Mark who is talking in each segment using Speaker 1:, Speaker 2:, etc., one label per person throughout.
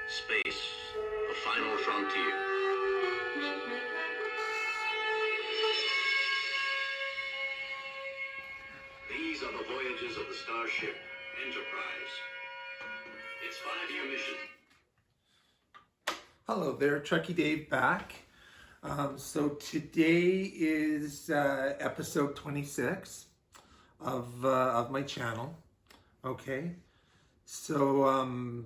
Speaker 1: Space, the final frontier. These are the voyages of the starship Enterprise. Its 5-year mission.
Speaker 2: Hello there, Trekkie Dave back. So today is episode 26 of my channel. Okay, so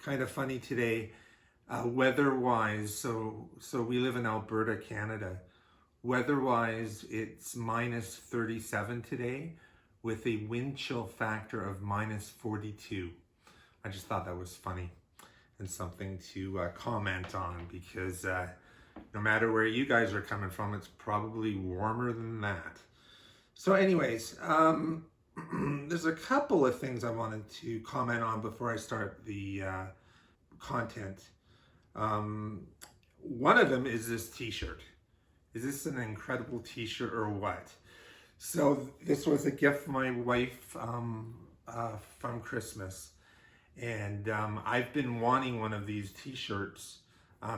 Speaker 2: kind of funny today, weather-wise. So we live in Alberta, Canada. Weather-wise, it's minus 37 today, with a wind chill factor of minus 42. I just thought that was funny and something to comment on, because no matter where you guys are coming from, it's probably warmer than that. So anyways, there's a couple of things I wanted to comment on before I start the content. One of them is this t-shirt. Is this an incredible t-shirt or what? So this was a gift from my wife from Christmas. And I've been wanting one of these t-shirts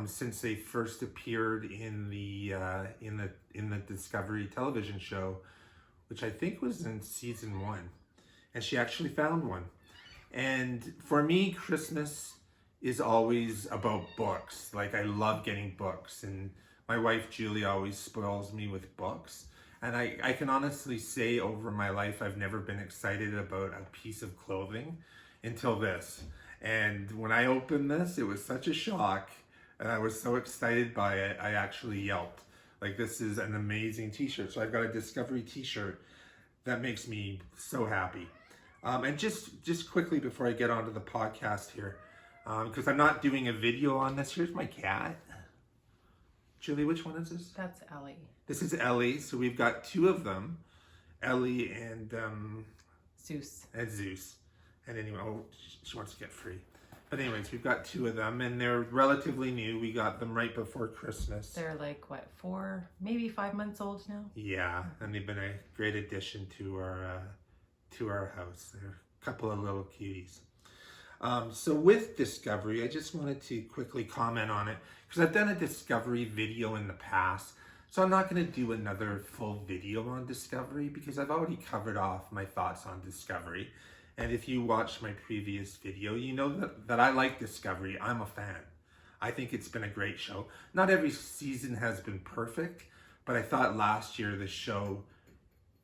Speaker 2: since they first appeared in the Discovery television show, which I think was in season 1. And she actually found one. And for me, Christmas is always about books. Like, I love getting books, and my wife Julie always spoils me with books. And I can honestly say over my life, I've never been excited about a piece of clothing until this. And when I opened this, it was such a shock, and I was so excited by it, I actually yelped. Like, this is an amazing t-shirt. So I've got a Discovery t-shirt that makes me so happy. And just quickly before I get onto the podcast here, because I'm not doing a video on this, here's my cat. Julie, which one is this?
Speaker 3: That's Ellie.
Speaker 2: This is Ellie. So we've got two of them, Ellie and
Speaker 3: Zeus.
Speaker 2: And anyway, she wants to get free. But anyways, we've got two of them, and they're relatively new. We got them right before Christmas.
Speaker 3: They're like, what, 4, maybe 5 months old now?
Speaker 2: Yeah, and they've been a great addition to our house. They're a couple of little cuties. So with Discovery, I just wanted to quickly comment on it, because I've done a Discovery video in the past. So I'm not going to do another full video on Discovery, because I've already covered off my thoughts on Discovery. And if you watched my previous video, you know that I like Discovery. I'm a fan. I think it's been a great show. Not every season has been perfect, but I thought last year the show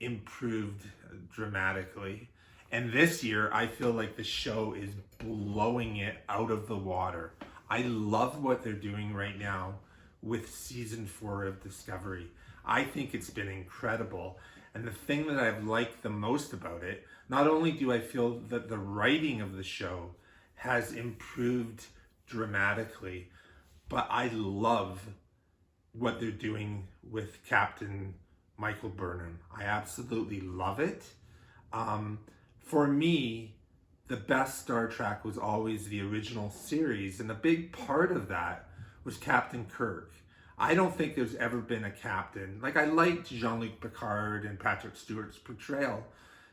Speaker 2: improved dramatically. And this year, I feel like the show is blowing it out of the water. I love what they're doing right now with season 4 of Discovery. I think it's been incredible. And the thing that I've liked the most about it, not only do I feel that the writing of the show has improved dramatically, but I love what they're doing with Captain Michael Burnham. I absolutely love it. For me, the best Star Trek was always the original series, and a big part of that was Captain Kirk. I don't think there's ever been a captain. Like, I liked Jean-Luc Picard and Patrick Stewart's portrayal,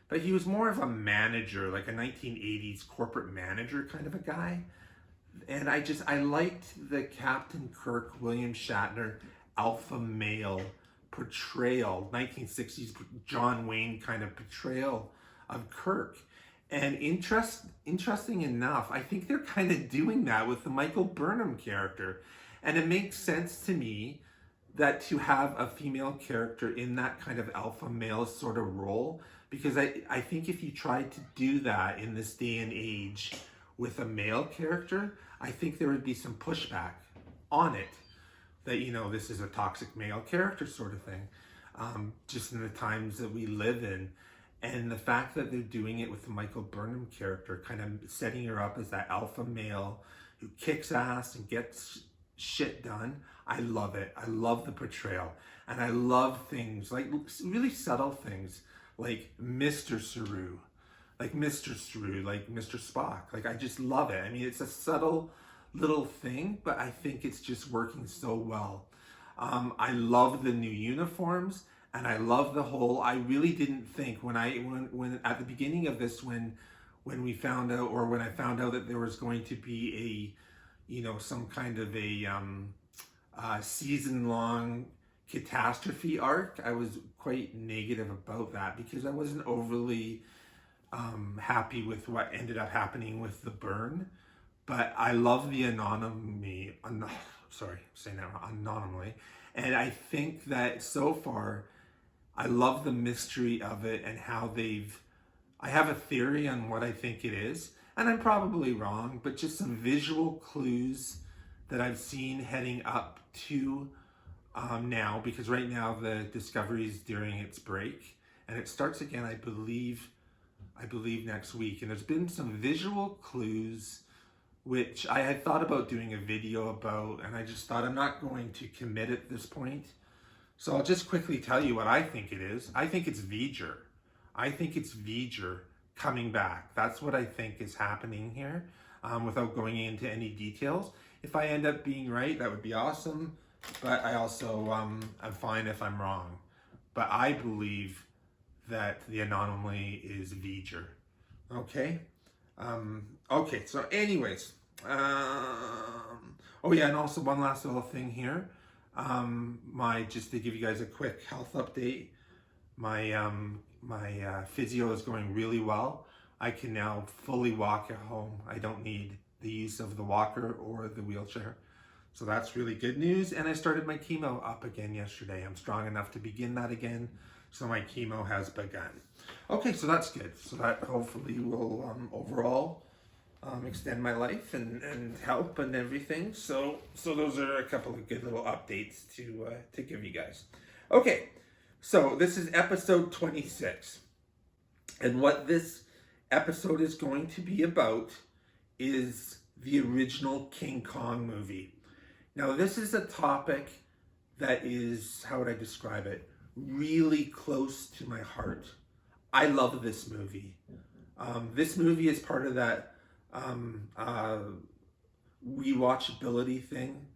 Speaker 2: but he was more of a manager, like a 1980s corporate manager kind of a guy. And I liked the Captain Kirk, William Shatner, alpha male portrayal, 1960s John Wayne kind of portrayal of Kirk. And interesting enough, I think they're kind of doing that with the Michael Burnham character. And it makes sense to me that to have a female character in that kind of alpha male sort of role, because I think if you tried to do that in this day and age with a male character, I think there would be some pushback on it. That, you know, this is a toxic male character sort of thing, just in the times that we live in. And the fact that they're doing it with the Michael Burnham character, kind of setting her up as that alpha male who kicks ass and gets shit done, I love it. I love the portrayal. And I love things, like really subtle things, like Mr. Saru, like Mr. Spock. Like, I just love it. I mean, it's a subtle little thing, but I think it's just working so well. I love the new uniforms, and I love the whole, I really didn't think when at the beginning of this, when when we found out, or when I found out that there was going to be some kind of a season-long catastrophe arc. I was quite negative about that because I wasn't overly happy with what ended up happening with the burn. But I love the anonymity, anonymously, and I think that so far, I love the mystery of it and how I have a theory on what I think it is, and I'm probably wrong, but just some visual clues that I've seen heading up to now, because right now the Discovery is during its break, and it starts again, I believe next week, and there's been some visual clues which I had thought about doing a video about, and I just thought I'm not going to commit at this point. So I'll just quickly tell you what I think it is. I think it's V'ger. I think it's V'ger coming back. That's what I think is happening here, without going into any details. If I end up being right, that would be awesome. But I also, I'm fine if I'm wrong. But I believe that the anomaly is V'ger. Okay? Okay, so anyways. Oh yeah, and also one last little thing here. Just to give you guys a quick health update, my physio is going really well. I can now fully walk at home. I don't need the use of the walker or the wheelchair. So that's really good news. And I started my chemo up again yesterday. I'm strong enough to begin that again. So my chemo has begun. Okay, so that's good. So that hopefully will overall extend my life and help and everything. So those are a couple of good little updates to give you guys. Okay, so this is episode 26. And what this episode is going to be about is the original King Kong movie. Now, this is a topic that is, how would I describe it, really close to my heart. I love this movie. This movie is part of that rewatchability thing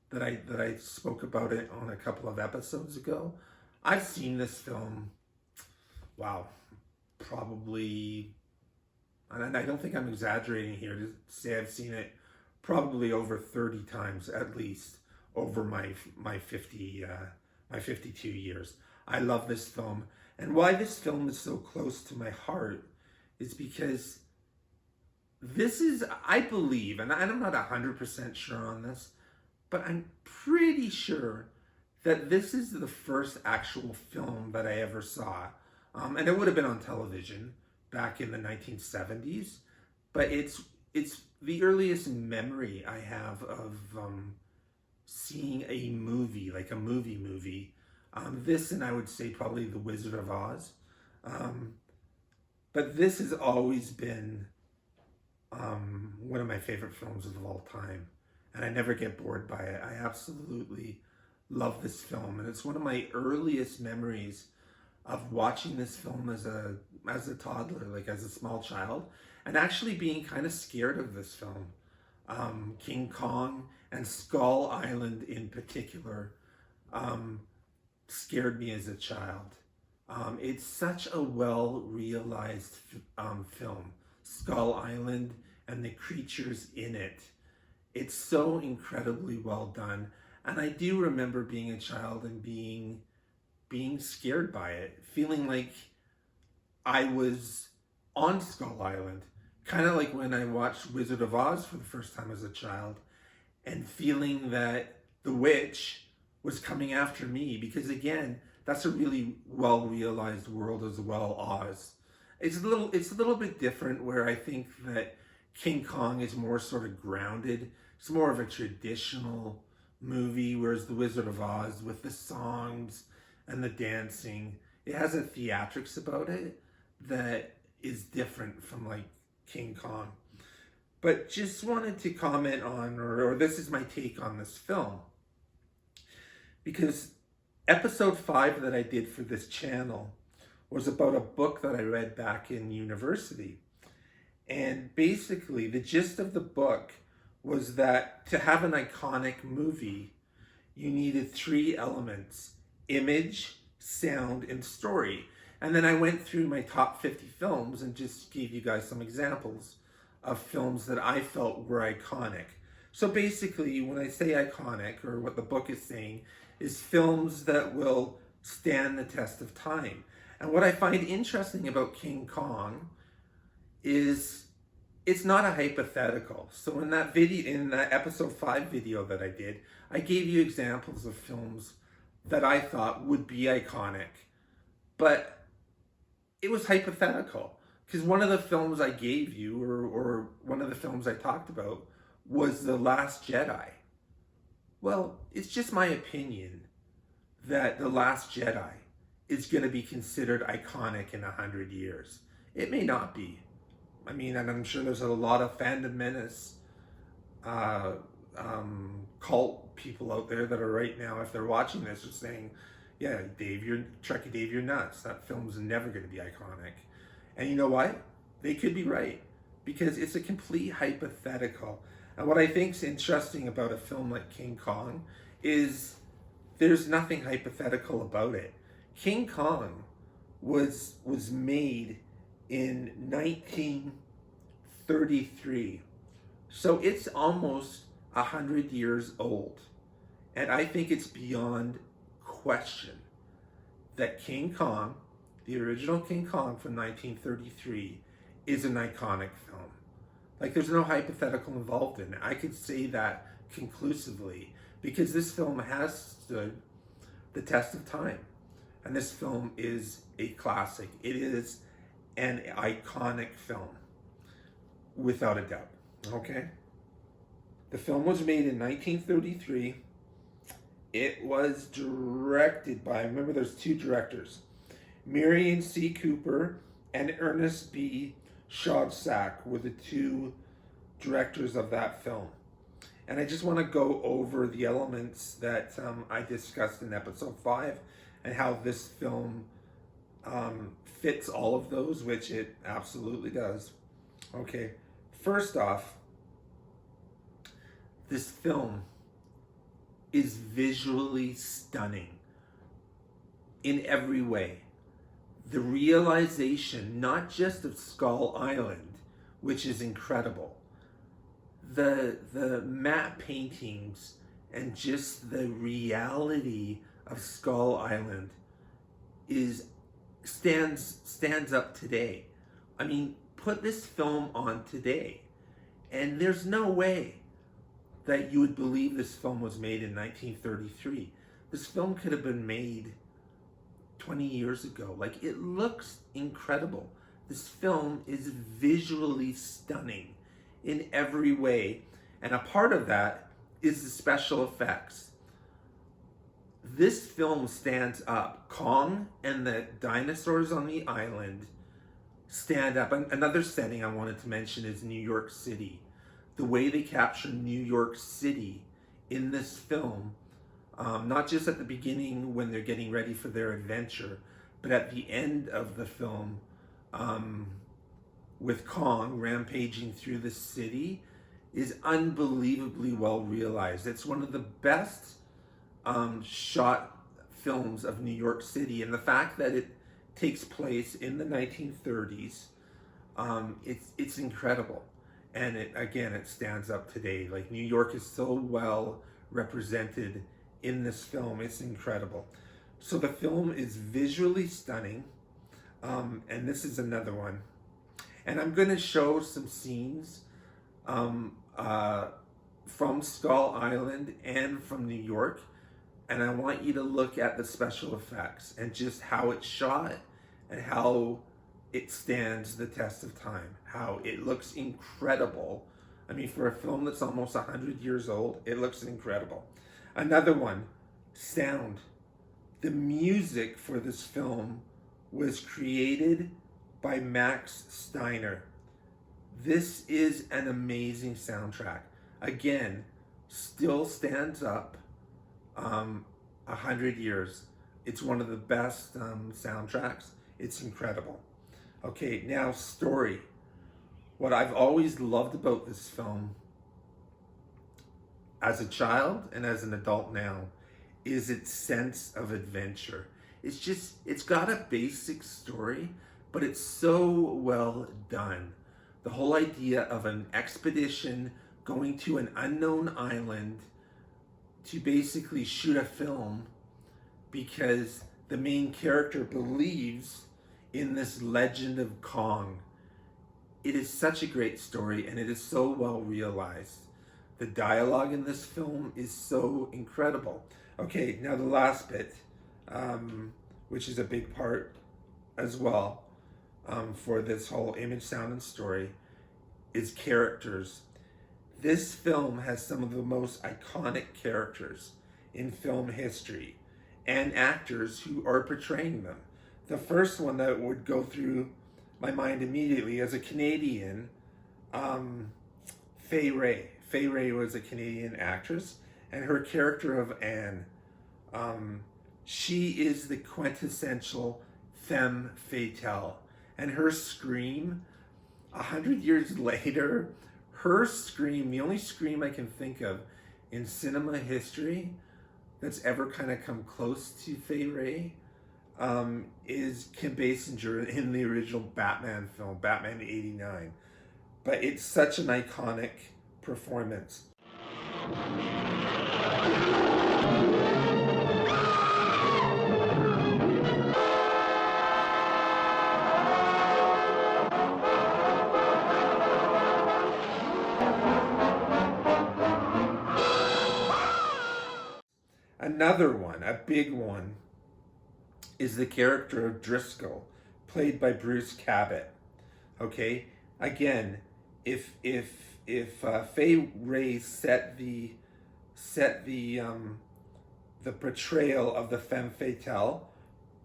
Speaker 2: that I spoke about it on a couple of episodes ago. I've seen this film, wow, probably, and I don't think I'm exaggerating here to say I've seen it probably over 30 times at least over my 52 years. I love this film, and why this film is so close to my heart is because this is, I believe, and I'm not 100% sure on this, but I'm pretty sure that this is the first actual film that I ever saw. And it would have been on television back in the 1970s, but it's the earliest memory I have of seeing a movie, like a movie. This, and I would say probably The Wizard of Oz. But this has always been one of my favorite films of all time, and I never get bored by it. I absolutely love this film, and it's one of my earliest memories of watching this film as a toddler, like as a small child, and actually being kind of scared of this film. King Kong and Skull Island in particular scared me as a child. It's such a well-realized film. Skull Island and the creatures in it. It's so incredibly well done. And I do remember being a child and being scared by it, feeling like I was on Skull Island, kind of like when I watched Wizard of Oz for the first time as a child, and feeling that the witch was coming after me, because again, that's a really well-realized world as well, Oz. It's a little bit different, where I think that King Kong is more sort of grounded. It's more of a traditional movie, whereas The Wizard of Oz, with the songs and the dancing, it has a theatrics about it that is different from like King Kong. But just wanted to comment on, or this is my take on this film, because episode 5 that I did for this channel was about a book that I read back in university. And basically the gist of the book was that to have an iconic movie, you needed 3 elements: image, sound, and story. And then I went through my top 50 films and just gave you guys some examples of films that I felt were iconic. So basically, when I say iconic, or what the book is saying, is films that will stand the test of time. And what I find interesting about King Kong is it's not a hypothetical. So in that video, in that episode 5 video that I did, I gave you examples of films that I thought would be iconic, but it was hypothetical. Because one of the films I gave you, or one of the films I talked about, was The Last Jedi. Well, it's just my opinion that The Last Jedi is going to be considered iconic in 100 years. It may not be. I mean, and I'm sure there's a lot of Phantom Menace cult people out there that are right now, if they're watching this, are saying, yeah, Trekkie Dave, you're nuts. That film's never going to be iconic. And you know what? They could be right, because it's a complete hypothetical. And what I think is interesting about a film like King Kong is there's nothing hypothetical about it. King Kong was made in 1933. So it's almost 100 years old. And I think it's beyond question that King Kong, the original King Kong from 1933, is an iconic film. Like, there's no hypothetical involved in it. I could say that conclusively because this film has stood the test of time. And this film is a classic. It is an iconic film, without a doubt. Okay? The film was made in 1933. It was directed by, remember there's 2 directors, Marion C. Cooper and Ernest B. Shobsack were the 2 directors of that film. And I just want to go over the elements that I discussed in episode 5 and how this film fits all of those, which it absolutely does. Okay, first off, this film is visually stunning in every way. The realization, not just of Skull Island, which is incredible, the matte paintings and just the reality of Skull Island stands up today. I mean, put this film on today, and there's no way that you would believe this film was made in 1933. This film could have been made 20 years ago. Like, it looks incredible. This film is visually stunning in every way, and a part of that is the special effects. This film stands up. Kong and the dinosaurs on the island stand up. Another setting I wanted to mention is New York City. The way they capture New York City in this film, not just at the beginning when they're getting ready for their adventure, but at the end of the film, with Kong rampaging through the city, is unbelievably well realized. It's one of the best shot films of New York City, and the fact that it takes place in the 1930s, it's incredible. And it stands up today. Like, New York is so well represented in this film. It's incredible. So the film is visually stunning. And this is another one. And I'm going to show some scenes from Skull Island and from New York. And I want you to look at the special effects and just how it's shot and how it stands the test of time, how it looks incredible. I mean, for a film that's almost 100 years old, it looks incredible. Another one, sound. The music for this film was created by Max Steiner. This is an amazing soundtrack. Again, still stands up 100 years. It's one of the best soundtracks. It's incredible. Okay, now story. What I've always loved about this film, as a child and as an adult now, is its sense of adventure. it's got a basic story, but it's so well done. The whole idea of an expedition going to an unknown island to basically shoot a film because the main character believes in this legend of Kong. It is such a great story, and it is so well realized. The dialogue in this film is so incredible. Okay, now the last bit, which is a big part as well for this whole image, sound, and story, is characters. This film has some of the most iconic characters in film history and actors who are portraying them. The first one that would go through my mind immediately as a Canadian, Fay Wray. Fay Wray was a Canadian actress, and her character of Anne, she is the quintessential femme fatale. And her scream, 100 years later, her scream, the only scream I can think of in cinema history that's ever kind of come close to Fay Wray, is Kim Basinger in the original Batman film, Batman '89. But it's such an iconic performance. Another one, a big one, is the character of Driscoll, played by Bruce Cabot. Okay, again, if Fay Wray set the portrayal of the femme fatale,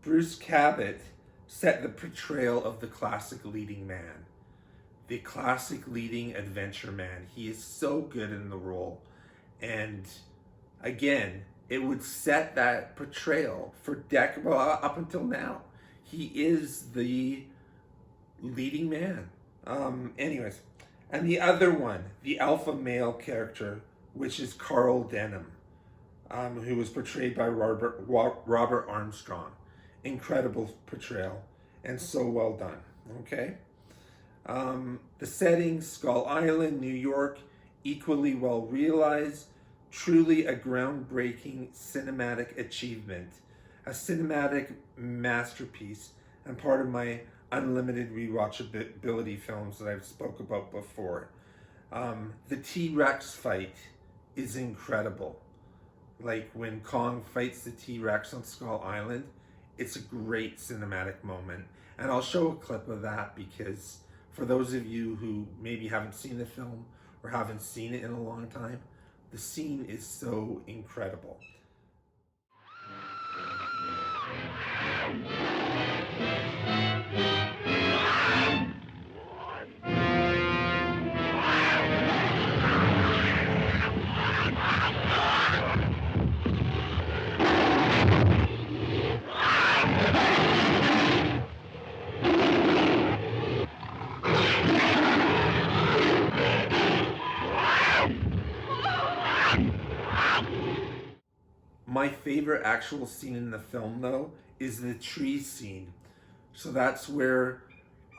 Speaker 2: Bruce Cabot set the portrayal of the classic leading man, the classic leading adventure man. He is so good in the role, and again, it would set that portrayal for up until now. He is the leading man. Anyways, and the other one, the alpha male character, which is Carl Denham, who was portrayed by Robert Armstrong. Incredible portrayal, and so well done. Okay. The setting, Skull Island, New York, equally well realized. Truly a groundbreaking cinematic achievement, a cinematic masterpiece, and part of my unlimited rewatchability films that I've spoke about before. The T-Rex fight is incredible. Like when Kong fights the T-Rex on Skull Island, it's a great cinematic moment. And I'll show a clip of that because for those of you who maybe haven't seen the film or haven't seen it in a long time, the scene is so incredible. My favorite actual scene in the film, though, is the tree scene. So that's where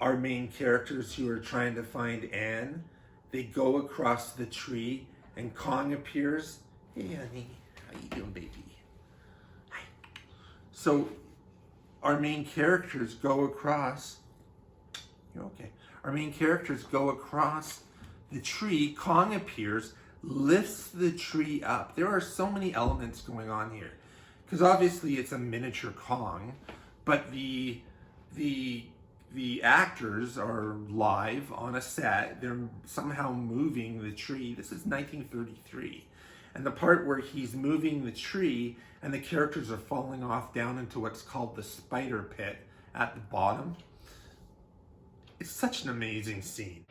Speaker 2: our main characters who are trying to find Anne, they go across the tree and Kong appears. Hey, honey, how you doing, baby? Hi. So our main characters go across. You're okay. Our main characters go across the tree. Kong appears, lifts the tree up. There are so many elements going on here because obviously it's a miniature Kong, but the actors are live on a set. They're somehow moving the tree. This is 1933, and the part where he's moving the tree and the characters are falling off down into what's called the spider pit at the bottom. It's such an amazing scene.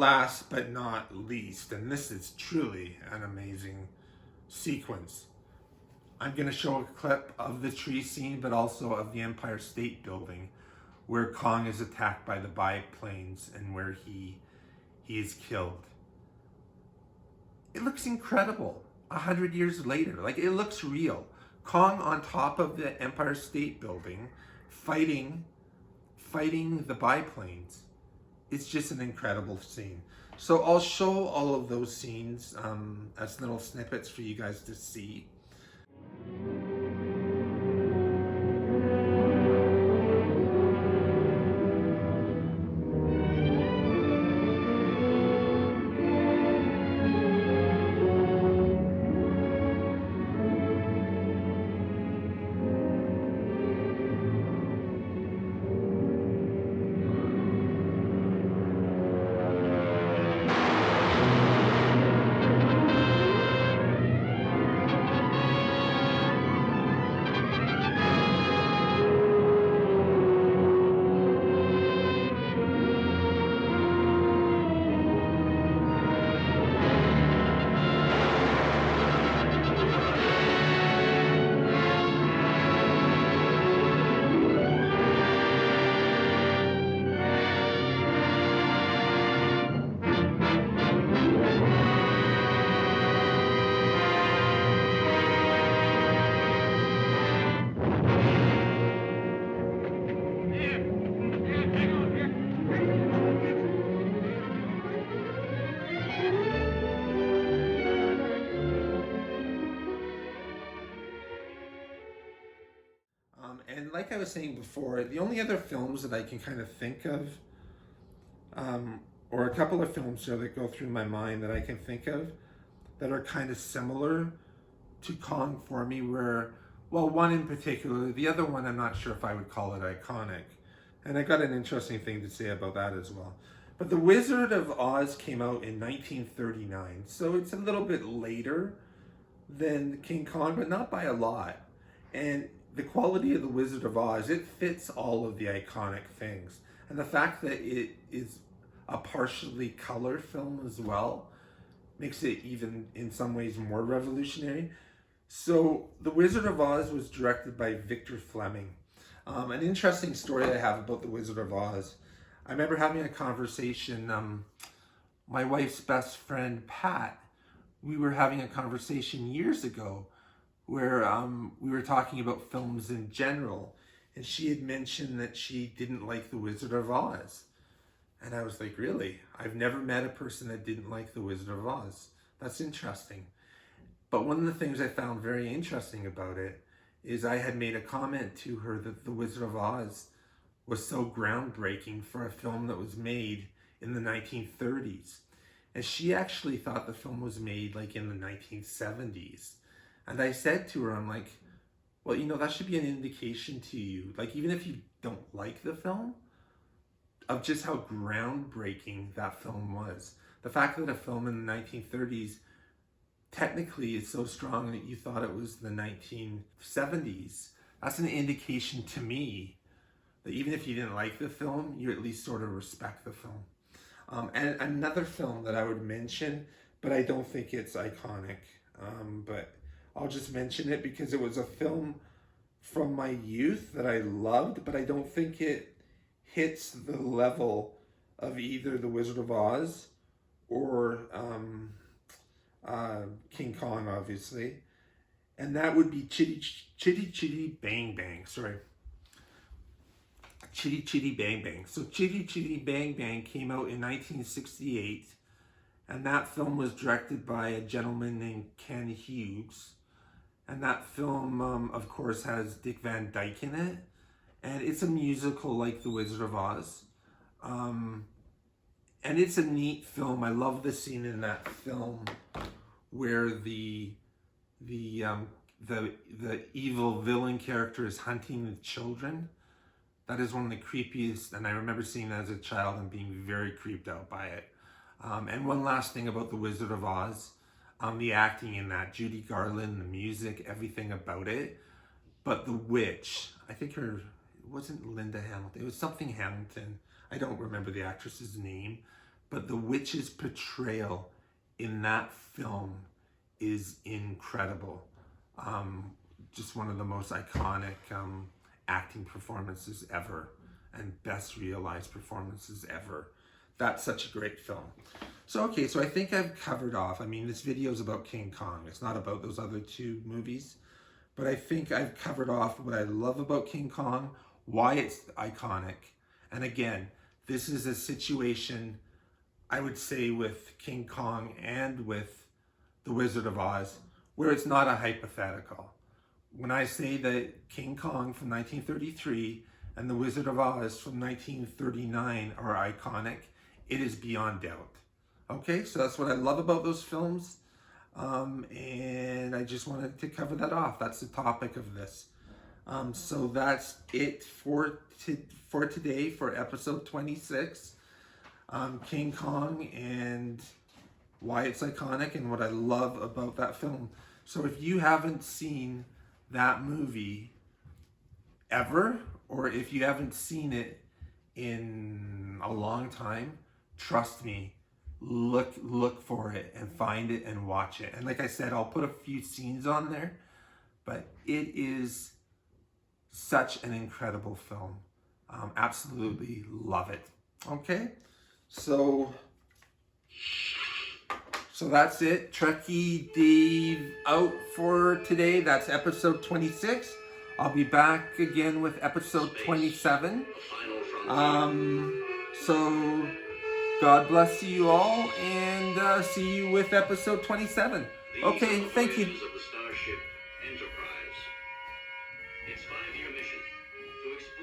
Speaker 2: last but not least, and this is truly an amazing sequence, I'm going to show a clip of the tree scene, but also of the Empire State Building, where Kong is attacked by the biplanes and where he is killed. It looks incredible 100 years later. Like, it looks real. Kong on top of the Empire State Building fighting the biplanes. It's just an incredible scene. So I'll show all of those scenes as little snippets for you guys to see. And like I was saying before, the only other films that I can kind of think of, or a couple of films here that go through my mind that I can think of that are kind of similar to Kong for me were, well, one in particular, the other one I'm not sure if I would call it iconic. And I got an interesting thing to say about that as well. But The Wizard of Oz came out in 1939, so it's a little bit later than King Kong, but not by a lot. And the quality of The Wizard of Oz, it fits all of the iconic things. And the fact that it is a partially color film as well makes it even in some ways more revolutionary. So The Wizard of Oz was directed by Victor Fleming. An interesting story I have about The Wizard of Oz. I remember having a conversation, my wife's best friend, Pat, we were having a conversation years ago where we were talking about films in general, and she had mentioned that she didn't like The Wizard of Oz. And I was like, really? I've never met a person that didn't like The Wizard of Oz. That's interesting. But one of the things I found very interesting about it is I had made a comment to her that The Wizard of Oz was so groundbreaking for a film that was made in the 1930s. And she actually thought the film was made like in the 1970s. And I said to her, I'm like, well, you know, that should be an indication to you, like, even if you don't like the film, of just how groundbreaking that film was. The fact that a film in the 1930s technically is so strong that you thought it was the 1970s, that's an indication to me that even if you didn't like the film, you at least sort of respect the film. And another film that I would mention, but I don't think it's iconic, but I'll just mention it because it was a film from my youth that I loved, but I don't think it hits the level of either The Wizard of Oz or King Kong, obviously. And that would be Chitty Chitty Bang Bang. Sorry. Chitty Chitty Bang Bang. So Chitty Chitty Bang Bang came out in 1968. And that film was directed by a gentleman named Ken Hughes. And that film, of course, has Dick Van Dyke in it. And it's a musical like The Wizard of Oz. And it's a neat film. I love the scene in that film where the evil villain character is hunting the children. That is one of the creepiest, and I remember seeing that as a child and being very creeped out by it. And one last thing about The Wizard of Oz, the acting in that, Judy Garland, the music, everything about it. But the witch, I think it wasn't Linda Hamilton, it was something Hamilton. I don't remember the actress's name, but the witch's portrayal in that film is incredible. Just one of the most iconic acting performances ever, and best realized performances ever. That's such a great film. So, okay, so I think I've covered off. I mean, this video is about King Kong. It's not about those other two movies. But I think I've covered off what I love about King Kong, why it's iconic. And again, this is a situation, I would say, with King Kong and with The Wizard of Oz, where it's not a hypothetical. When I say that King Kong from 1933 and The Wizard of Oz from 1939 are iconic, it is beyond doubt. Okay, so that's what I love about those films. And I just wanted to cover that off. That's the topic of this. So that's it for today, for episode 26. King Kong and why it's iconic and what I love about that film. So if you haven't seen that movie ever, or if you haven't seen it in a long time, trust me, look for it and find it and watch it. And like I said, I'll put a few scenes on there, but it is such an incredible film. Absolutely love it. Okay, so that's it. Trekkie Dave out for today. That's episode 26. I'll be back again with episode 27. So God bless you all, and see you with episode 27. Okay, thank you.
Speaker 1: Of the Starship Enterprise. Its 5-year mission to explore